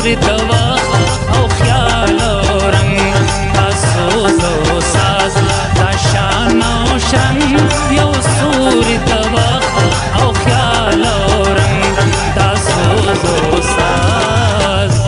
سور دوا او خیال او رنگ دا سوز او ساز دا شان او شرنگ یو سور دوا او خیال او رنگ دا سوز او ساز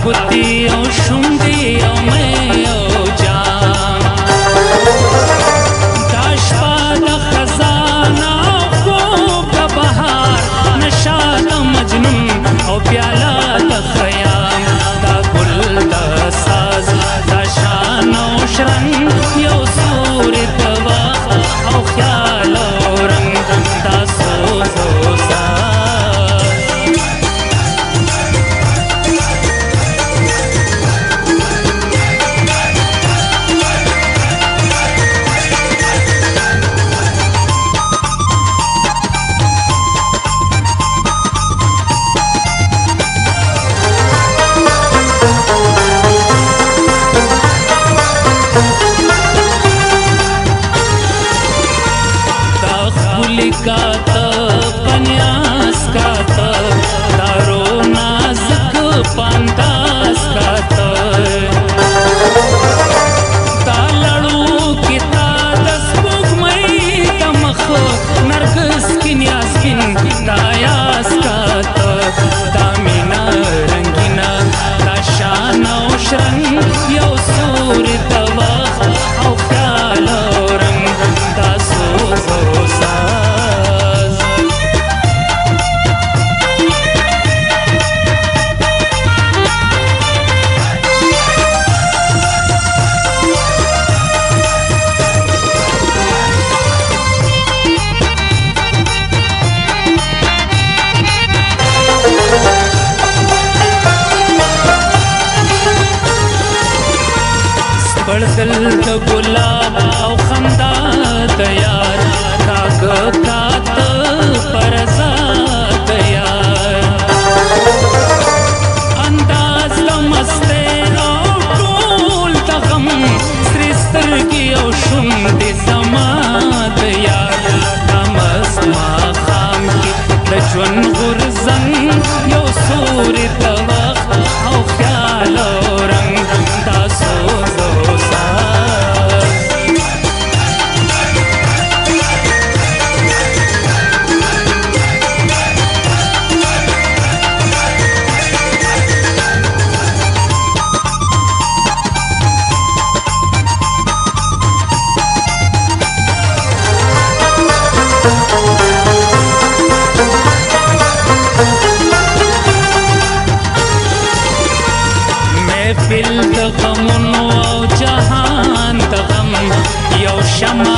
कुत्ती ओ शुंडी ओ मैं ओ जाम दाशपा द खजाना खूब द बहार नशा द मजनून ओ प्याला द खयाम दा गुल द साज दा शान ओ शरन यो सूर दवा ओ ख्याल ओ रंग दा सोज ओ साज का पन्यास का दारो नाजुक पांदास का तालड़ू की तादस बुगमई तमख नरगस किन्यास किन दायास का दामिना रंगीना दाशान ओ शरंग यो सूर दवा ओ ख्याल ओ रंग दा सोज ओ साज दिल द गुलाब औ खंदा तैयार काग कात परजा तैयार अंदाज द मस्ते औ टूल द गम सृस्तर की औ शुंदी समा तैयार तमस मा खाम की दजवन गुरजन यो सूर दवा औ ख्याल ओ रंग दा सोज महफिल द गमन औ जहान द गम यौ शमा